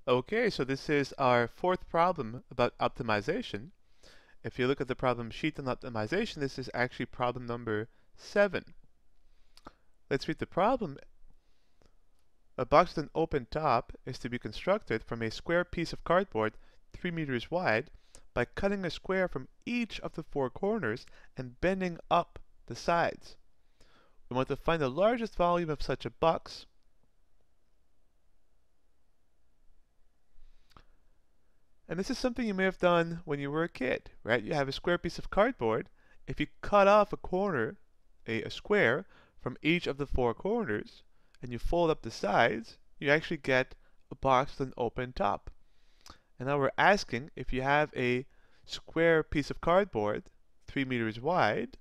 Okay, so this is our fourth problem about optimization. If you look at the problem sheet on optimization, this is actually problem number 7. Let's read the problem. A box with an open top is to be constructed from a square piece of cardboard 3 meters wide by cutting a square from each of the 4 corners and bending up the sides. We want to find the largest volume of such a box. And this is something you may have done when you were a kid, right? You have a square piece of cardboard. If you cut off a corner, a square, from each of the 4 corners, and you fold up the sides, you actually get a box with an open top. And now we're asking if you have a square piece of cardboard, 3 meters wide,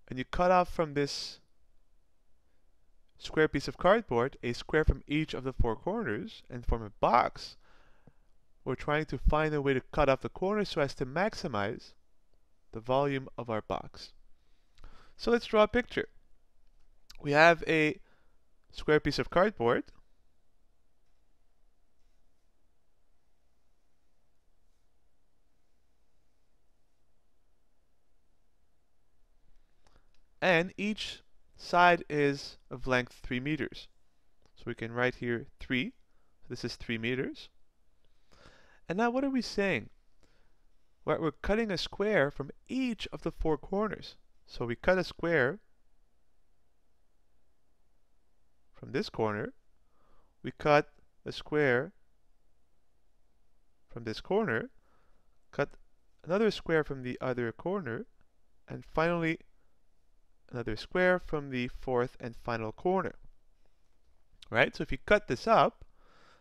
and you cut off from this square piece of cardboard a square from each of the 4 corners and form a box. We're trying to find a way to cut off the corners so as to maximize the volume of our box. So let's draw a picture. We have a square piece of cardboard. And each side is of length 3 meters. So we can write here 3. So this is 3 meters. And now what are we saying? Well, we're cutting a square from each of the 4 corners. So we cut a square from this corner. We cut a square from this corner. Cut another square from the other corner. And finally, another square from the 4th and final corner. Right? So if you cut this up,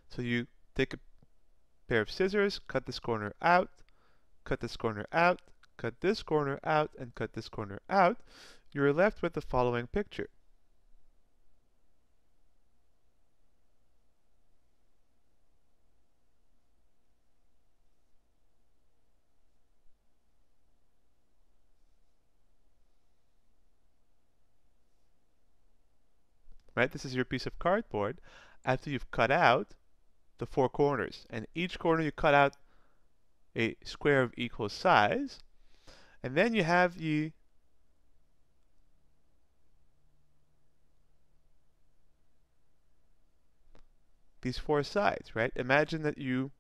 so you take a pair of scissors, cut this corner out, cut this corner out, cut this corner out, and cut this corner out, you're left with the following picture. Right? This is your piece of cardboard after you've cut out the 4 corners. And each corner you cut out a square of equal size. And then you have these 4 sides, right? Imagine that you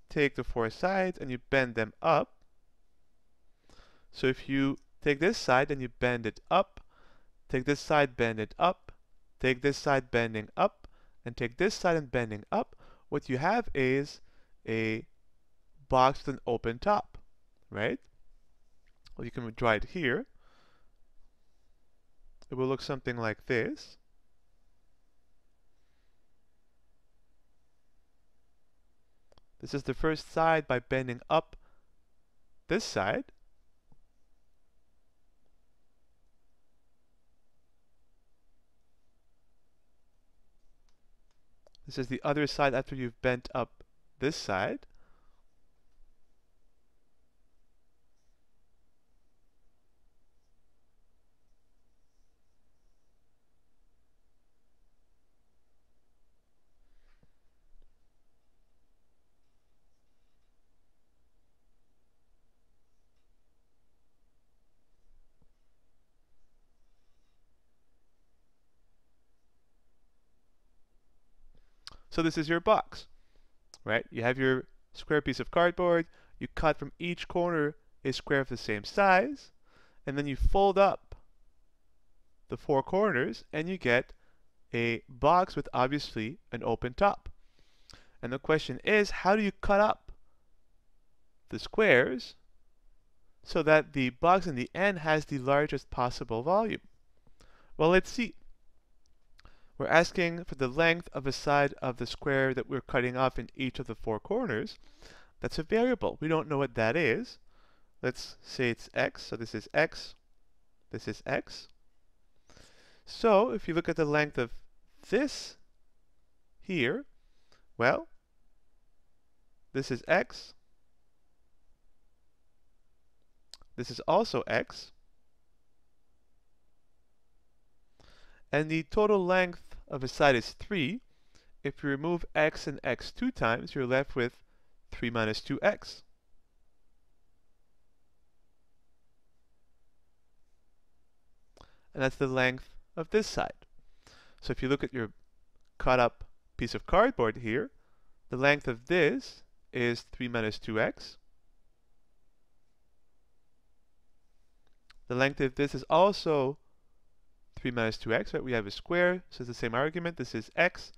take the 4 sides and you bend them up. So if you take this side and you bend it up, take this side, bend it up, take this side bending up, and take this side and bending up, what you have is a box with an open top, right? Well, you can draw it here. It will look something like this. This is the first side by bending up this side. This is the other side after you've bent up this side. So this is your box, right? You have your square piece of cardboard, you cut from each corner a square of the same size, and then you fold up the 4 corners and you get a box with obviously an open top. And the question is, how do you cut up the squares so that the box in the end has the largest possible volume? Well, let's see. We're asking for the length of a side of the square that we're cutting off in each of the 4 corners. That's a variable. We don't know what that is. Let's say it's x. So this is x. This is x. So if you look at the length of this here, well, this is x. This is also x. And the total length of a side is 3. If you remove x and x 2 times, you're left with 3 minus 2x. And that's the length of this side. So if you look at your cut up piece of cardboard here, the length of this is 3 minus 2x. The length of this is also 3 minus 2x, right? We have a square, so it's the same argument. This is x,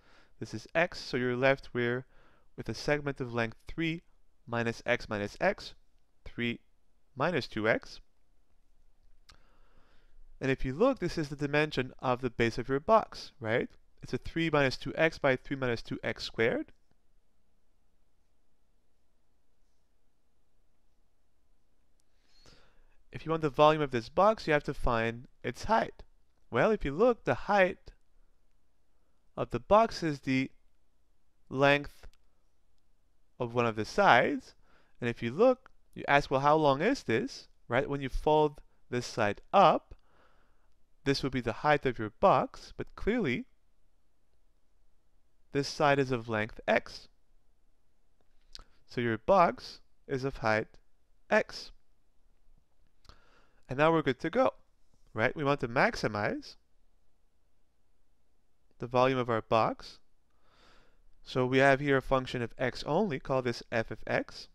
so you're left with a segment of length 3 minus x, 3 minus 2x. And if you look, this is the dimension of the base of your box, right? It's a 3 minus 2x by 3 minus 2x squared. If you want the volume of this box, you have to find its height. Well, if you look, the height of the box is the length of one of the sides. And if you look, you ask, well, how long is this? Right? When you fold this side up, this would be the height of your box, but clearly this side is of length x. So your box is of height x. And now we're good to go, right? We want to maximize the volume of our box. So we have here a function of x only, call this f of x.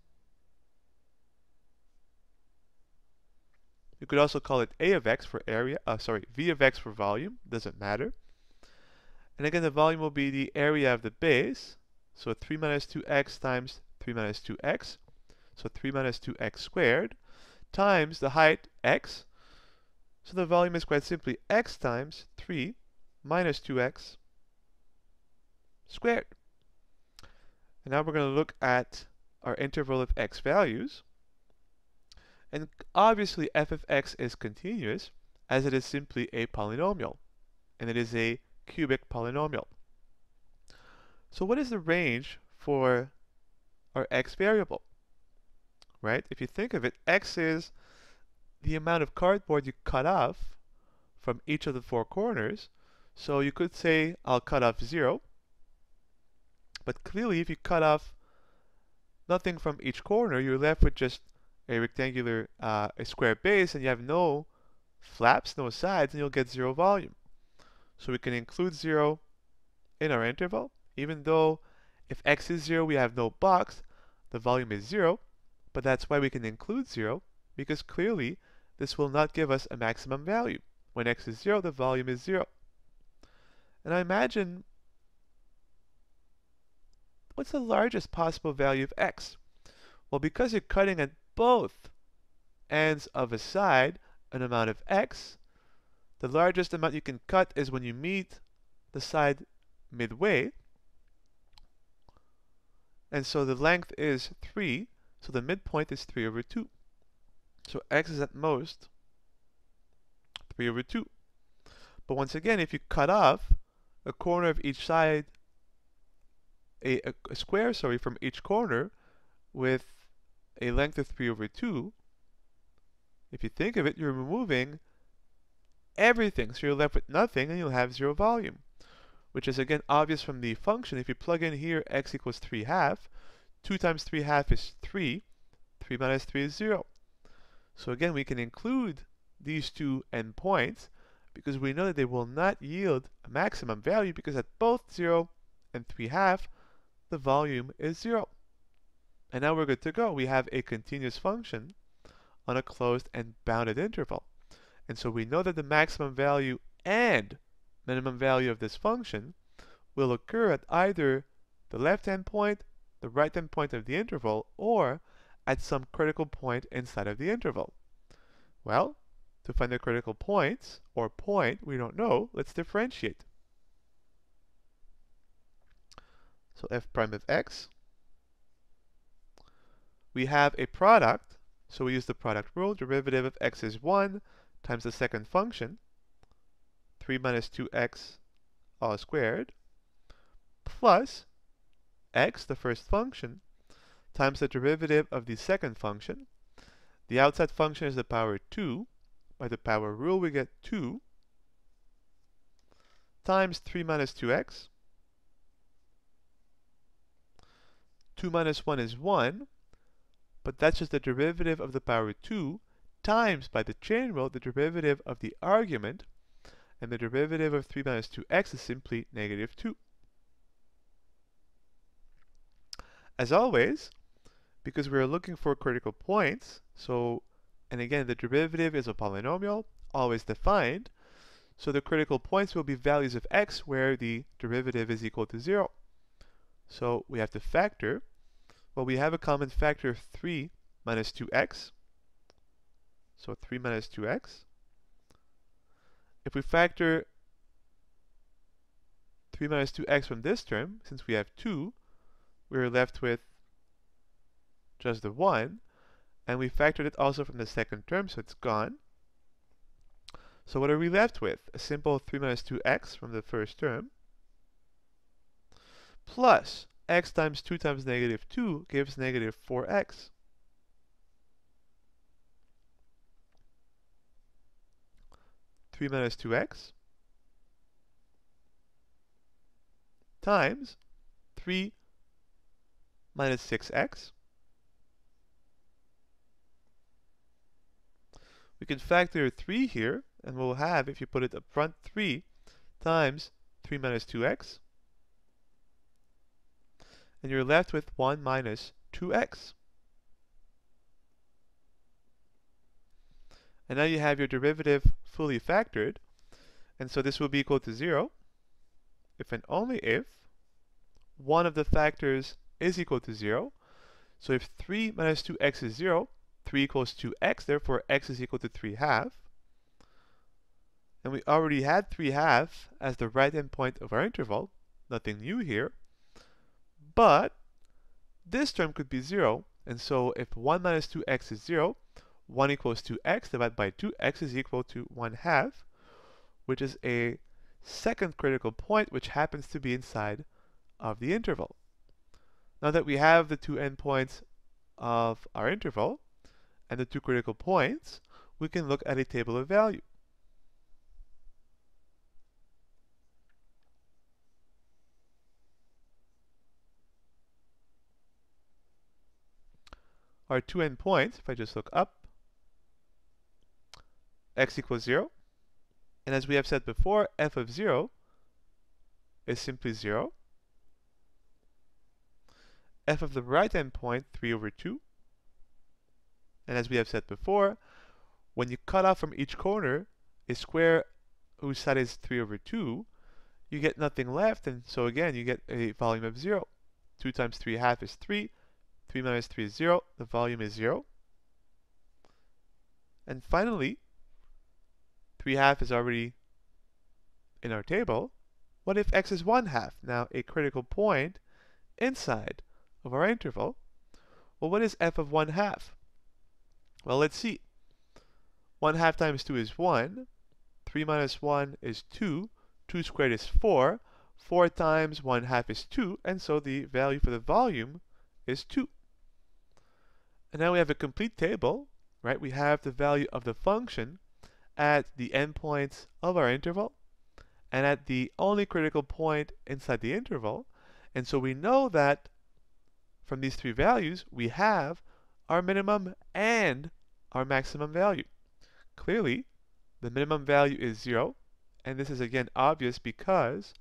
You could also call it a of x for area, v of x for volume, doesn't matter. And again, the volume will be the area of the base, so 3 minus 2x times 3 minus 2x, so 3 minus 2x squared, times the height, x. So the volume is quite simply x times 3 minus 2x squared. And now we're going to look at our interval of x values. And obviously f of x is continuous, as it is simply a polynomial, and it is a cubic polynomial. So what is the range for our x variable? Right? If you think of it, x is the amount of cardboard you cut off from each of the 4 corners. So you could say, I'll cut off 0. But clearly, if you cut off nothing from each corner, you're left with just a rectangular, a square base, and you have no flaps, no sides, and you'll get 0 volume. So we can include 0 in our interval, even though if x is 0, we have no box, the volume is 0, but that's why we can include 0, because clearly this will not give us a maximum value. When x is 0, the volume is 0. And I imagine, what's the largest possible value of x? Well, because you're cutting at both ends of a side an amount of x, the largest amount you can cut is when you meet the side midway. And so the length is 3, so the midpoint is 3 over 2. So x is at most 3 over 2. But once again, if you cut off a corner of each side, a square, from each corner with a length of 3 over 2, if you think of it, you're removing everything. So you're left with nothing, and you'll have 0 volume, which is again obvious from the function. If you plug in here x equals 3/2, 2 times 3/2 is 3, 3 minus 3 is 0. So again, we can include these two endpoints because we know that they will not yield a maximum value, because at both 0 and 3/2, the volume is 0. And now we're good to go. We have a continuous function on a closed and bounded interval. And so we know that the maximum value and minimum value of this function will occur at either the left-hand point, the right-hand point of the interval, or at some critical point inside of the interval. Well, to find the critical points, or point, we don't know, let's differentiate. So f prime of x, we have a product, so we use the product rule. Derivative of x is 1 times the second function, 3 minus 2x all squared, plus x, the first function, times the derivative of the second function. The outside function is the power 2. By the power rule, we get 2 times 3 minus 2x. 2 minus 1 is 1, but that's just the derivative of the power 2 times, by the chain rule, the derivative of the argument, and the derivative of 3 minus 2x is simply negative 2. As always, because we're looking for critical points, and again, the derivative is a polynomial, always defined, so the critical points will be values of x where the derivative is equal to 0. So we have to factor. Well, we have a common factor of 3 minus 2x. So 3 minus 2x. If we factor 3 minus 2x from this term, since we have 2, we're left with just the 1. And we factored it also from the second term, so it's gone. So what are we left with? A simple 3 minus 2x from the first term, plus x times 2 times negative 2 gives negative 4x. Three minus 2x times 3 minus 6x. We can factor 3 here, and we'll have, if you put it up front, 3 times 3 minus 2x. And you're left with 1 minus 2x. And now you have your derivative fully factored. And so this will be equal to 0 if and only if one of the factors is equal to 0. So if 3 minus 2x is 0, 3 equals 2x, therefore x is equal to 3/2. And we already had 3/2 as the right-hand point of our interval, nothing new here. But this term could be 0, and so if 1 minus 2x is 0, 1 equals 2x divided by 2, x is equal to 1/2, which is a second critical point which happens to be inside of the interval. Now that we have the two endpoints of our interval and the two critical points, we can look at a table of value. Our two endpoints, if I just look up, x equals 0. And as we have said before, f of 0 is simply 0. F of the right-hand point, 3 over 2. And as we have said before, when you cut off from each corner a square whose side is 3 over 2, you get nothing left, and so again, you get a volume of 0. 2 times 3/2 is 3. 3 minus 3 is 0. The volume is 0. And finally, 3/2 is already in our table. What if x is 1/2? Now, a critical point inside of our interval. Well, what is f of 1/2? Well, let's see. 1/2 times 2 is 1. 3 minus 1 is 2. 2 squared is 4. 4 times 1/2 is 2. And so the value for the volume is 2. And now we have a complete table, right? We have the value of the function at the endpoints of our interval and at the only critical point inside the interval. And so we know that from these three values, we have our minimum and our maximum value. Clearly, the minimum value is 0, and this is again obvious because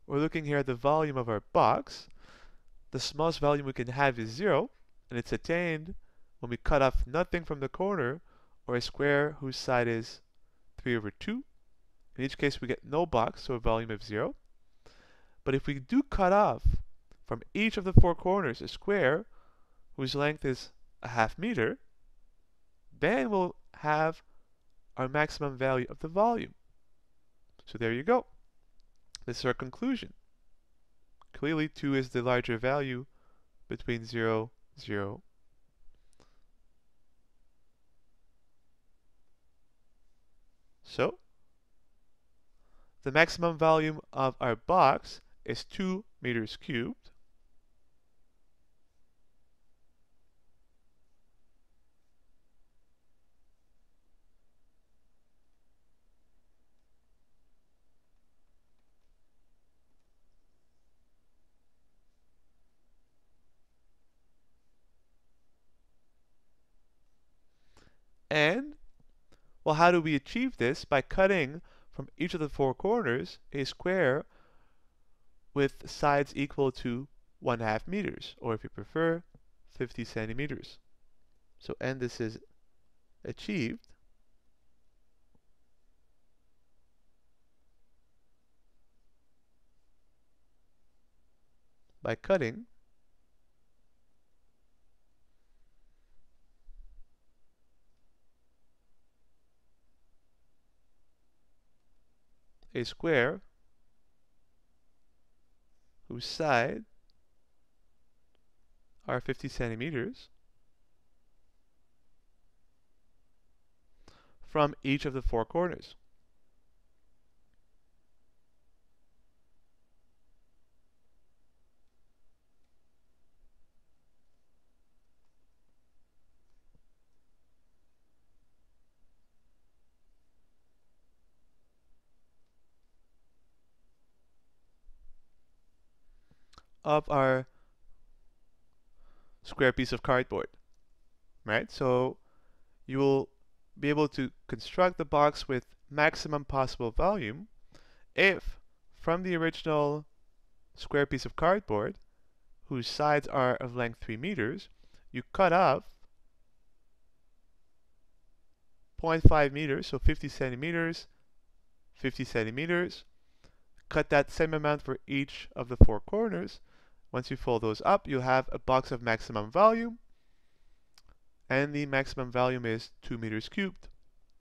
we're looking here at the volume of our box. The smallest volume we can have is 0, and it's attained when we cut off nothing from the corner or a square whose side is 3 over 2. In each case, we get no box, so a volume of 0. But if we do cut off from each of the four corners a square whose length is a ½ meter, then we'll have our maximum value of the volume. So there you go. This is our conclusion. Clearly, 2 is the larger value between 0, 0. So, the maximum volume of our box is 2 meters cubed. And, well, how do we achieve this? By cutting from each of the four corners a square with sides equal to 1/2 meters, or if you prefer, 50 centimeters. So, and this is achieved by cutting a square whose sides are 50 centimeters from each of the four corners. Of our square piece of cardboard, right? So you will be able to construct the box with maximum possible volume if from the original square piece of cardboard, whose sides are of length 3 meters, you cut off 0.5 meters, so 50 centimeters, 50 centimeters, cut that same amount for each of the four corners. Once you fold those up, you'll have a box of maximum volume, and the maximum volume is 2 meters cubed.